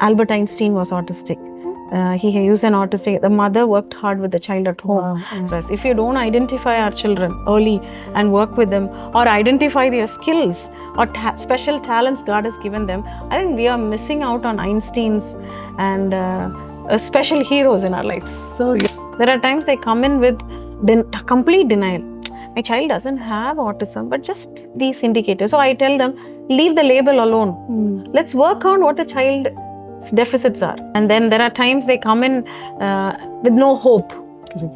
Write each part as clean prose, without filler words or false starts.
Albert Einstein was autistic. He used an autistic. The mother worked hard with the child at home. Wow. So if you don't identify our children early and work with them, or identify their skills or special talents God has given them, I think we are missing out on Einsteins and special heroes in our lives. So there are times they come in with complete denial. My child doesn't have autism, but just these indicators. So I tell them, leave the label alone. Let's work on what the child's deficits are. And then there are times they come in with no hope,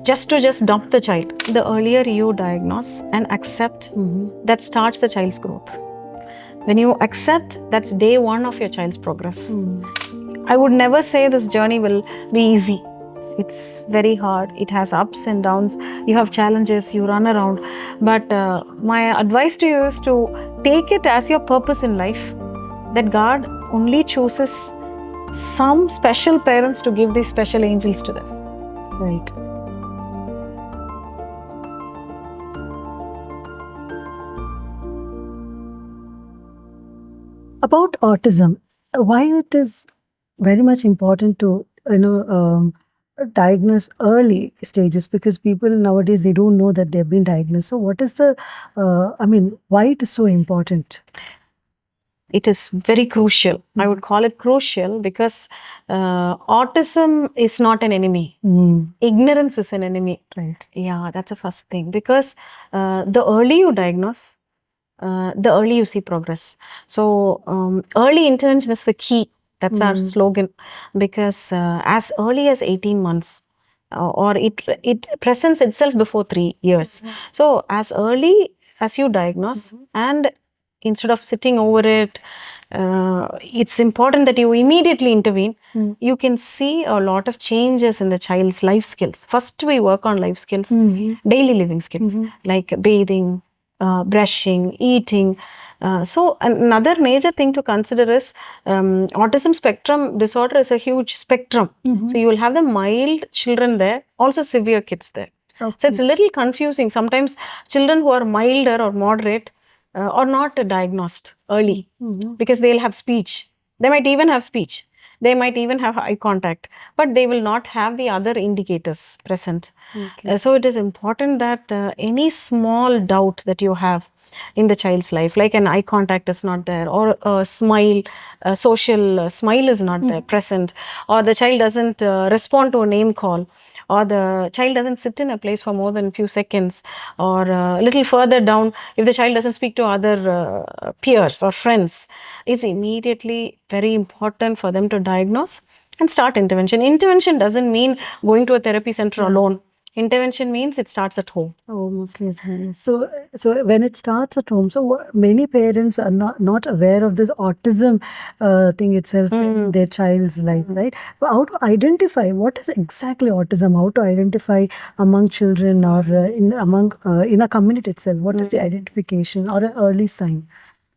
just to dump the child. The earlier you diagnose and accept, that starts the child's growth. When you accept, that's day one of your child's progress. I would never say this journey will be easy. It's very hard. It has ups and downs. You have challenges, you run around. But my advice to you is to take it as your purpose in life, that God only chooses some special parents to give these special angels to them. Right. About autism, why it is very much important to diagnose early stages, because people nowadays, they don't know that they've been diagnosed. So what is the why it is so important? It is very crucial. I would call it crucial because autism is not an enemy. Ignorance is an enemy. Right. Yeah, that's the first thing. Because the early you diagnose, the early you see progress. So early intervention is the key. That's our slogan. Because as early as 18 months, or it presents itself before 3 years. So as early as you diagnose, and instead of sitting over it, it's important that you immediately intervene. You can see a lot of changes in the child's life skills. First, we work on life skills, daily living skills, like bathing, brushing, eating. So another major thing to consider is autism spectrum disorder is a huge spectrum. So you will have the mild children there, also severe kids there. Okay. So it's a little confusing. Sometimes children who are milder or moderate are not diagnosed early because they'll have speech. They might even have speech. They might even have eye contact, but they will not have the other indicators present. Okay. So it is important that any small doubt that you have in the child's life, like an eye contact is not there, or a smile, a social smile is not there present, or the child doesn't respond to a name call, or the child doesn't sit in a place for more than a few seconds, or a little further down, if the child doesn't speak to other peers or friends, it's immediately very important for them to diagnose and start intervention. Intervention doesn't mean going to a therapy center alone. Intervention means it starts at home. Oh, okay. So when it starts at home, so many parents are not aware of this autism thing itself in their child's life, right? But how to identify what is exactly autism? How to identify among children, or in a community itself? What is the identification or an early sign?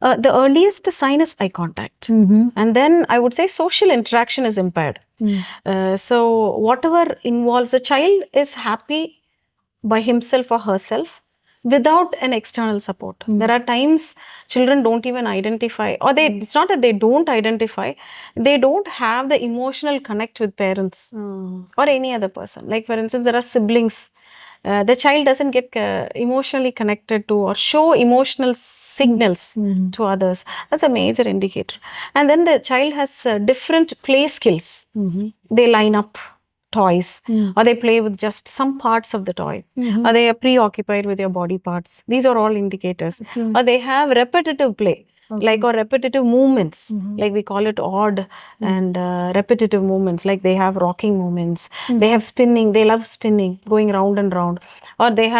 The earliest sign is eye contact. And then I would say social interaction is impaired. So whatever involves, the child is happy by himself or herself without an external support. There are times children don't even identify, or it's not that they don't identify, they don't have the emotional connect with parents or any other person. Like for instance, there are siblings. The child doesn't get emotionally connected to or show emotional signals to others. That's a major indicator. And then the child has different play skills. They line up toys, or they play with just some parts of the toy, or they are preoccupied with their body parts. These are all indicators. Or they have repetitive play. Like, or repetitive movements, like we call it odd and repetitive movements, like they have rocking movements, they have spinning, they love spinning, going round and round, or they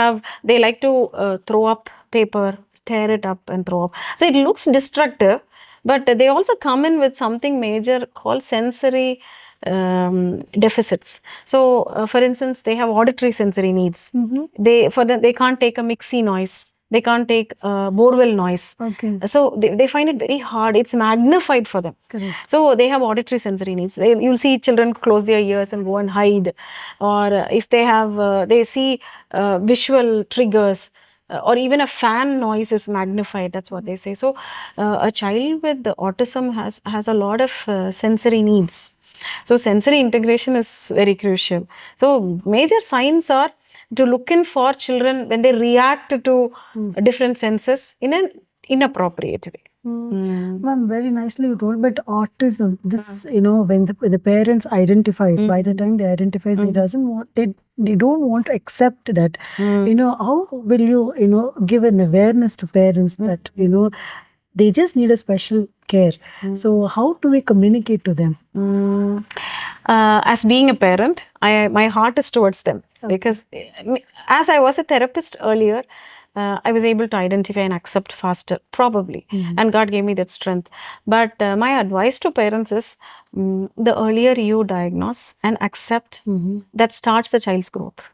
like to throw up paper, tear it up and throw up. So it looks destructive, but they also come in with something major called sensory deficits. So for instance, they have auditory sensory needs. They can't take a mixie noise. They can't take borewell noise. Okay. So they find it very hard. It's magnified for them. Correct. So they have auditory sensory needs. You'll see children close their ears and go and hide. Or if they have, they see visual triggers. or even a fan noise is magnified. That's what they say. So a child with the autism has a lot of sensory needs. So sensory integration is very crucial. So major signs are to look in for children when they react to different senses in an inappropriate way. Ma'am, very nicely you told, but autism, this, when the parents identifies, by the time they identifies, they don't want to accept that. How will you, give an awareness to parents that, they just need a special care. So how do we communicate to them? As being a parent, my heart is towards them because as I was a therapist earlier, I was able to identify and accept faster, probably, and God gave me that strength. But my advice to parents is the earlier you diagnose and accept, that starts the child's growth.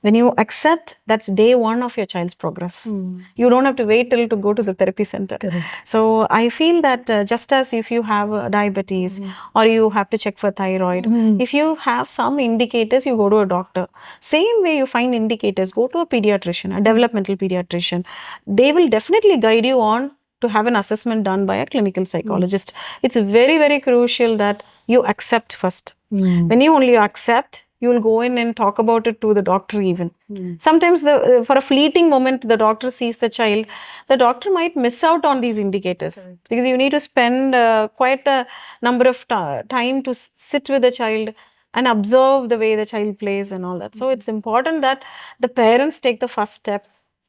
When you accept, that's day one of your child's progress. You don't have to wait till to go to the therapy center. Correct. So I feel that just as if you have diabetes or you have to check for thyroid, if you have some indicators, you go to a doctor. Same way you find indicators, go to a pediatrician, a developmental pediatrician. They will definitely guide you on to have an assessment done by a clinical psychologist. It's very, very crucial that you accept first. When you only accept, you will go in and talk about it to the doctor even. Sometimes for a fleeting moment, the doctor sees the child. The doctor might miss out on these indicators because you need to spend quite a number of time to sit with the child and observe the way the child plays and all that. So it's important that the parents take the first step.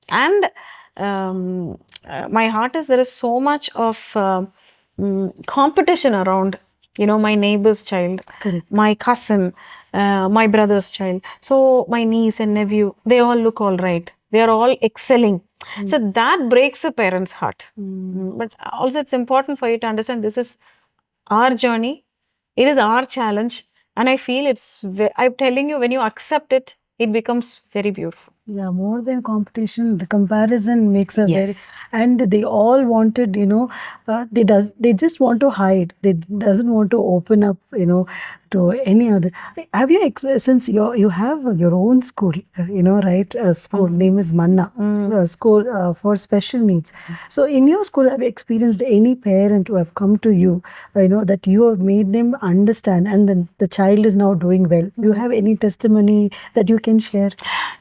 And my heart is there is so much of competition around, my neighbor's child, my cousin, my brother's child. So my niece and nephew, they all look all right. They are all excelling. So that breaks a parent's heart. But also it's important for you to understand this is our journey. It is our challenge. And I feel I'm telling you, when you accept it, it becomes very beautiful. Yeah, more than competition, the comparison makes a very, and they all wanted, they just want to hide. They doesn't want to open up, to any other. Have you, since you have your own school, right? A school name is Manna, a school for special needs. So in your school, have you experienced any parent who have come to you, that you have made them understand, and then the child is now doing well? Do you have any testimony that you can share?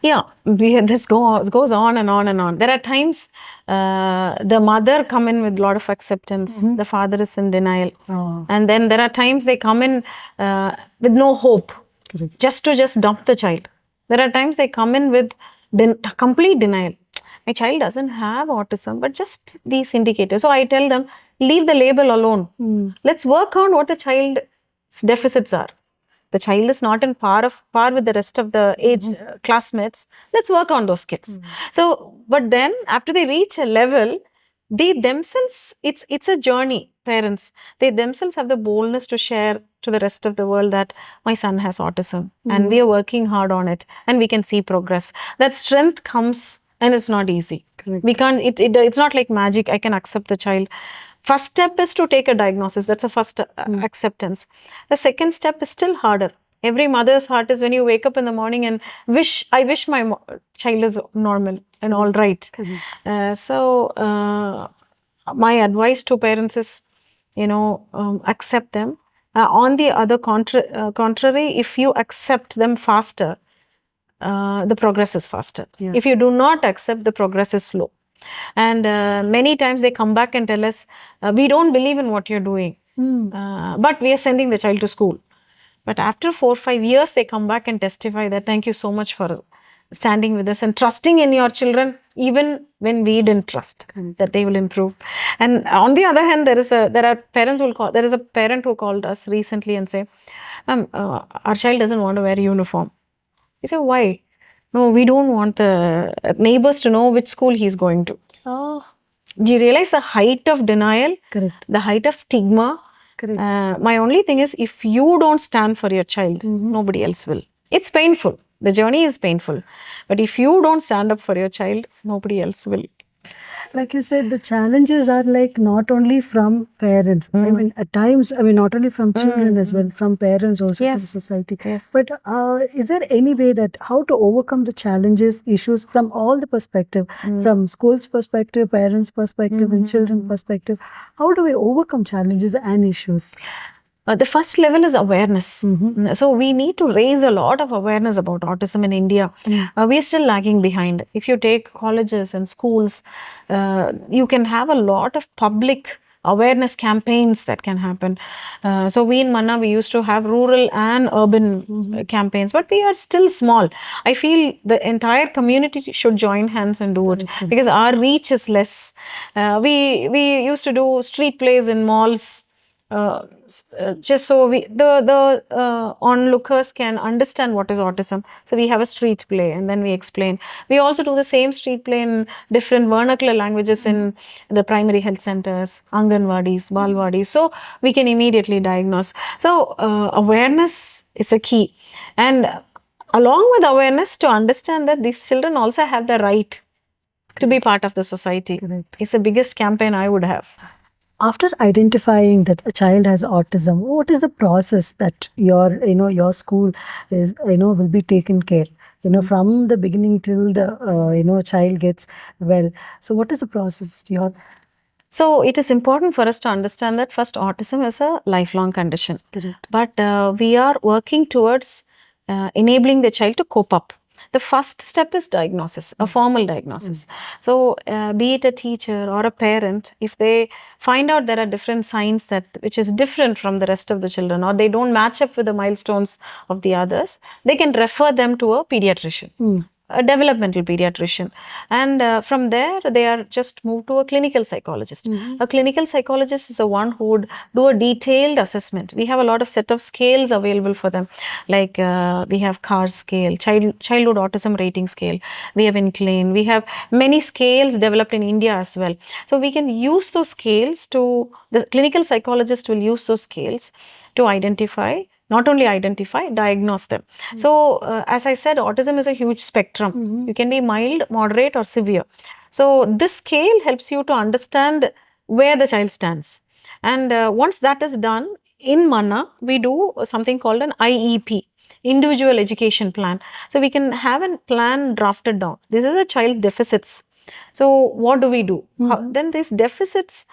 Yeah, this goes on and on and on. There are times the mother come in with a lot of acceptance. The father is in denial. And then there are times they come in with no hope, just to dump the child. There are times they come in with complete denial. My child doesn't have autism, but just these indicators. So I tell them, leave the label alone. Let's work on what the child's deficits are. The child is not in par with the rest of the age classmates. Let's work on those kids. So, but then after they reach a level, they themselves, it's a journey, parents. They themselves have the boldness to share to the rest of the world that my son has autism and we are working hard on it and we can see progress. That strength comes, and it's not easy. We can't, it's not like magic. I can accept the child. First step is to take a diagnosis. That's a first acceptance. The second step is still harder. Every mother's heart is when you wake up in the morning and I wish my child is normal and all right. My advice to parents is, accept them. On the other contrary, if you accept them faster, the progress is faster. If you do not accept, the progress is slow. And many times they come back and tell us, we don't believe in what you're doing, but we are sending the child to school. But after 4 or 5 years, they come back and testify that thank you so much for standing with us and trusting in your children, even when we didn't trust that they will improve. And on the other hand, there is a parent who called us recently and say, Ma'am, our child doesn't want to wear a uniform. We say, why? No, we don't want the neighbors to know which school he's going to. Oh. Do you realize the height of denial? Correct. The height of stigma? Correct. My only thing is, if you don't stand for your child, nobody else will. It's painful. The journey is painful. But if you don't stand up for your child, nobody else will. Like you said, the challenges are like not only from parents. I mean, at times, I mean, not only from children as well, from parents also, from Yes. society. Yes. But is there any way that how to overcome the challenges, issues from all the perspective, from school's perspective, parents' perspective, and children perspective? How do we overcome challenges and issues? The first level is awareness. So we need to raise a lot of awareness about autism in India. We are still lagging behind. If you take colleges and schools, you can have a lot of public awareness campaigns that can happen. So we in Manna, we used to have rural and urban campaigns, but we are still small. I feel the entire community should join hands and do it because our reach is less. We used to do street plays in malls, just so the onlookers can understand what is autism. So we have a street play and then we explain. We also do the same street play in different vernacular languages in the primary health centers, Anganwadis, Balwadis, so we can immediately diagnose. So awareness is a key, and along with awareness, to understand that these children also have the right to be part of the society. It's the biggest campaign I would have. After identifying that a child has autism, what is the process that your school is will be taken care, from the beginning till the child gets well? So what is the process your? So it is important for us to understand that first, autism is a lifelong condition. Correct. But we are working towards enabling the child to cope up. The first step is diagnosis, a formal diagnosis. So be it a teacher or a parent, if they find out there are different signs that which is different from the rest of the children, or they don't match up with the milestones of the others, they can refer them to a pediatrician, a developmental pediatrician, and from there they are just moved to a clinical psychologist. A clinical psychologist is the one who would do a detailed assessment. We have a lot of set of scales available for them, like we have CARS scale, childhood autism rating scale, we have INCLINE, we have many scales developed in India as well. So we can use those scales to, the clinical psychologist will use those scales to identify, not only identify, diagnose them. So as I said, autism is a huge spectrum. You can be mild, moderate, or severe. So this scale helps you to understand where the child stands. And once that is done, in Manna, we do something called an IEP, individual education plan. So we can have a plan drafted down. This is a child deficits. So what do we do? Then these deficits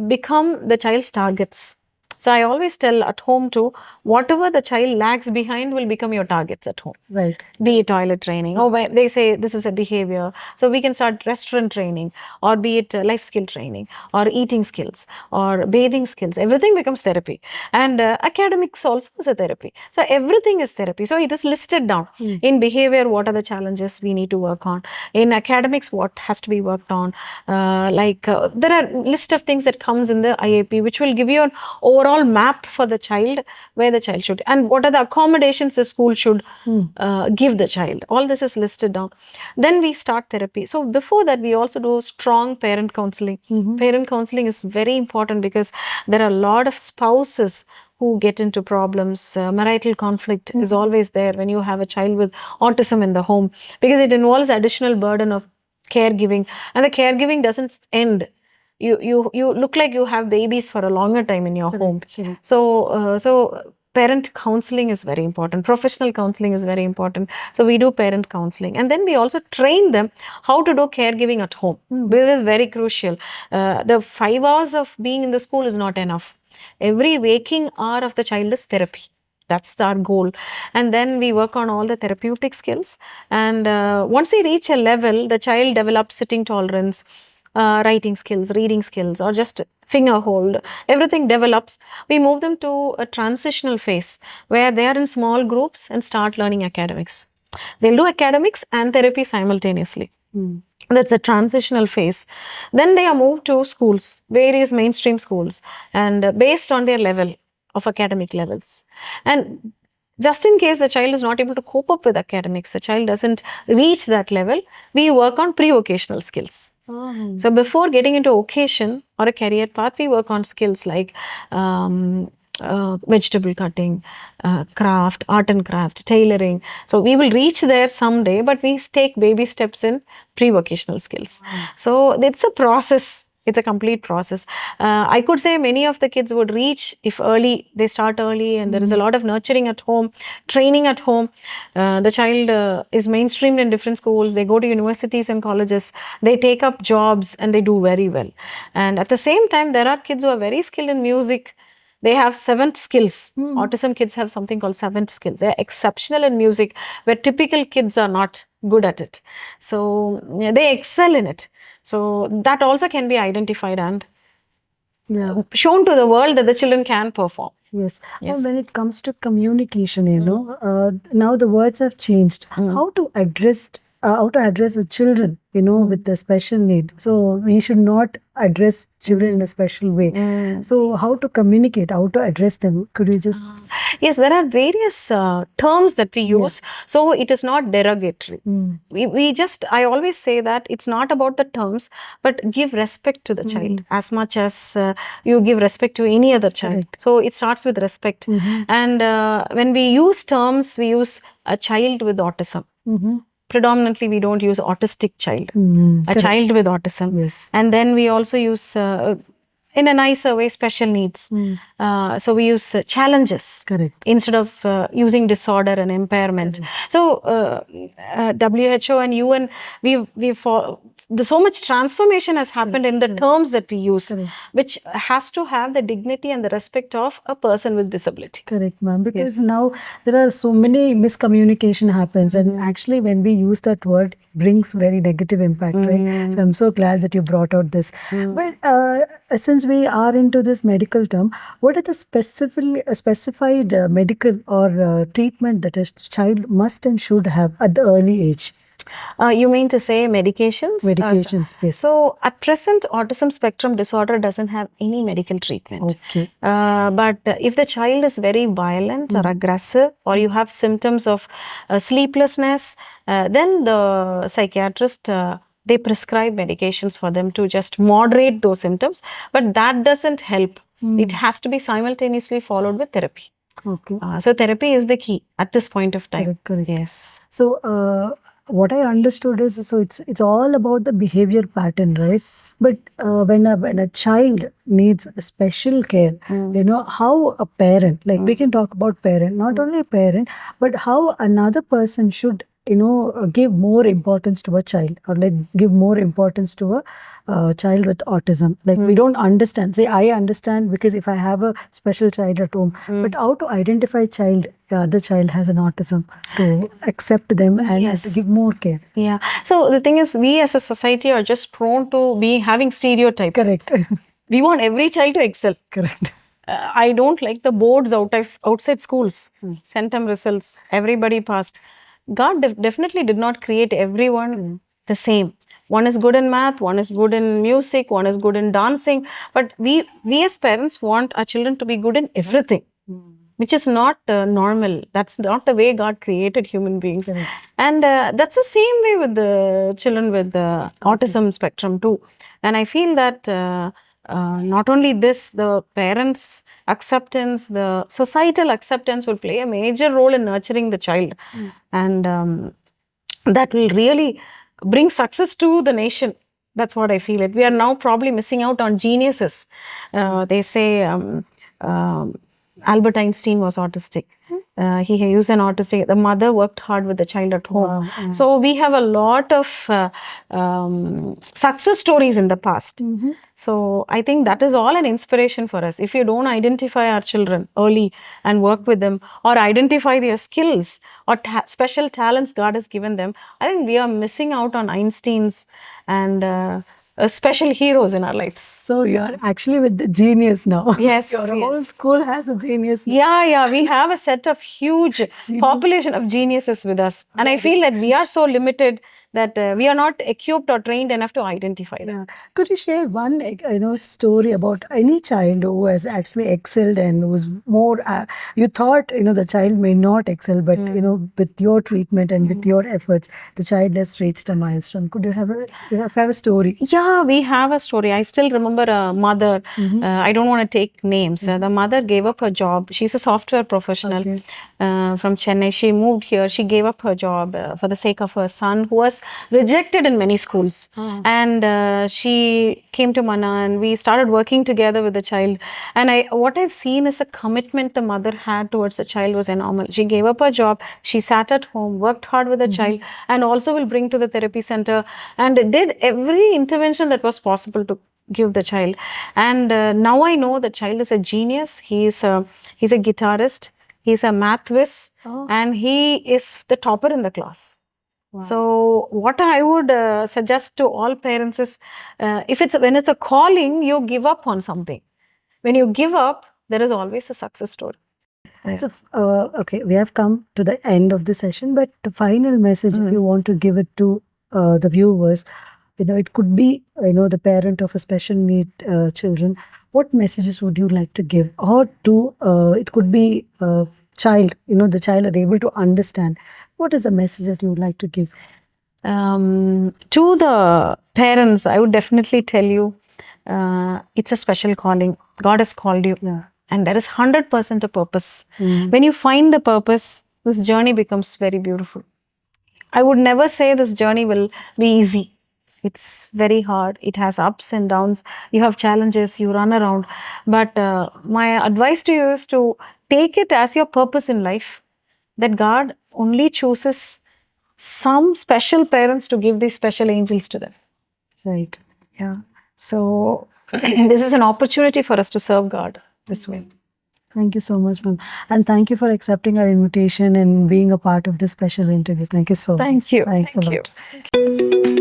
become the child's targets. So I always tell at home too, whatever the child lags behind will become your targets at home. Right. Be it toilet training, or where they say this is a behavior. So we can start restaurant training, or be it life skill training, or eating skills, or bathing skills. Everything becomes therapy. And academics also is a therapy. So everything is therapy. So it is listed down. In behavior, what are the challenges we need to work on? In academics, what has to be worked on? There are list of things that comes in the IAP, which will give you an overall map for the child, where the child should, and what are the accommodations the school should give the child. All this is listed down. Then we start therapy. So before that, we also do strong parent counseling. Parent counseling is very important because there are a lot of spouses who get into problems. Marital conflict is always there when you have a child with autism in the home, because it involves additional burden of caregiving, and the caregiving doesn't end. You look like you have babies for a longer time in your home. So parent counseling is very important. Professional counseling is very important. So we do parent counseling, and then we also train them how to do caregiving at home. This is very crucial. The 5 hours of being in the school is not enough. Every waking hour of the child is therapy. That's our goal. And then we work on all the therapeutic skills. And once they reach a level, the child develops sitting tolerance, writing skills, reading skills, or just finger hold. Everything develops. We move them to a transitional phase where they are in small groups and start learning academics. They'll do academics and therapy simultaneously. That's a transitional phase. Then they are moved to schools, various mainstream schools, and based on their level of academic levels. And just in case the child is not able to cope up with academics, the child doesn't reach that level, we work on pre-vocational skills. So before getting into vocation or a career path, we work on skills like vegetable cutting, craft, art and craft, tailoring. So we will reach there someday, but we take baby steps in pre-vocational skills. So it's a process. It's a complete process. I could say many of the kids would reach if early, they start early, and there is a lot of nurturing at home, training at home. The child is mainstreamed in different schools. They go to universities and colleges. They take up jobs and they do very well. And at the same time, there are kids who are very skilled in music. They have seventh skills. Autism kids have something called seventh skills. They're exceptional in music, where typical kids are not good at it. So yeah, they excel in it. So that also can be identified and shown to the world that the children can perform. Yes. When it comes to communication, now the words have changed. How to address the children, with the special need. So we should not address children in a special way. So how to communicate, how to address them? Could you just? Yes, there are various terms that we use. So it is not derogatory. I always say that it's not about the terms, but give respect to the child as much as you give respect to any other child. Correct. So it starts with respect. And when we use terms, we use a child with autism. Predominantly, we don't use autistic child, a child with autism. Yes. And then we also use, in a nicer way, special needs. So we use challenges. Correct. Instead of using disorder and impairment. So WHO and UN, so much transformation has happened in the terms that we use, which has to have the dignity and the respect of a person with disability. Correct, ma'am. Because now there are so many miscommunication happens, and actually when we use that word, it brings very negative impact, right? So I'm so glad that you brought out this. But since we are into this medical term, what are the specified medical or treatment that a child must and should have at the early age? You mean to say medications? Medications, yes. So at present, autism spectrum disorder doesn't have any medical treatment. Okay. But if the child is very violent or aggressive, or you have symptoms of sleeplessness, then the psychiatrist, they prescribe medications for them to just moderate those symptoms. But that doesn't help. It has to be simultaneously followed with therapy. Okay. So therapy is the key at this point of time. Correct. Yes. So what I understood is, so it's all about the behavior pattern, right? But when a child needs a special care, how a parent, like we can talk about parent, not only a parent, but how another person should give more importance to a child, or like give more importance to a child with autism. Like we don't understand. Say I understand because if I have a special child at home, but how to identify the child has an autism, to accept them and to give more care. Yeah. So the thing is, we as a society are just prone to be having stereotypes. Correct. We want every child to excel. Correct. I don't like the boards outside schools. Centum results, everybody passed. God definitely did not create everyone the same. One is good in math, one is good in music, one is good in dancing. But we as parents want our children to be good in everything, which is not normal. That's not the way God created human beings. And that's the same way with the children with the autism spectrum too. And I feel that not only this, the parents' acceptance, the societal acceptance will play a major role in nurturing the child. And that will really bring success to the nation. That's what I feel. We are now probably missing out on geniuses. They say Albert Einstein was autistic. He used an autistic. The mother worked hard with the child at home. Wow. So we have a lot of success stories in the past. So I think that is all an inspiration for us. If you don't identify our children early and work with them, or identify their skills or special talents God has given them, I think we are missing out on Einsteins and special heroes in our lives. So you're actually with the genius now. Yes. Your whole school has a genius. Yeah. We have a set of huge population of geniuses with us. And I feel that we are so limited that we are not equipped or trained enough to identify that. Yeah. Could you share one, story about any child who has actually excelled and was more, you thought, the child may not excel, but, with your treatment and with your efforts, the child has reached a milestone. Could you have a story? Yeah, we have a story. I still remember a mother. I don't want to take names. The mother gave up her job. She's a software professional from Chennai. She moved here. She gave up her job for the sake of her son, who was rejected in many schools. And she came to Manna, and we started working together with the child. And what I've seen is the commitment the mother had towards the child was enormous. She gave up her job. She sat at home, worked hard with the child, and also will bring to the therapy center, and did every intervention that was possible to give the child. And now I know the child is a genius. He's a guitarist. He's a math whiz, and he is the topper in the class. So what I would suggest to all parents is, when it's a calling, you give up on something. When you give up, there is always a success story. So, okay, we have come to the end of the session, but the final message, if you want to give it to the viewers, it could be, the parent of a special need children. What messages would you like to give? Or it could be child, the child are able to understand. What is the message that you would like to give? To the parents, I would definitely tell you, it's a special calling. God has called you. And there is 100% a purpose. When you find the purpose, this journey becomes very beautiful. I would never say this journey will be easy. It's very hard. It has ups and downs. You have challenges, you run around. But my advice to you is to take it as your purpose in life, that God only chooses some special parents to give these special angels to them. Right. Yeah. So this is an opportunity for us to serve God this way. Thank you so much, ma'am. And thank you for accepting our invitation and being a part of this special interview. Thank you so much. Thank you. Thanks a lot. You.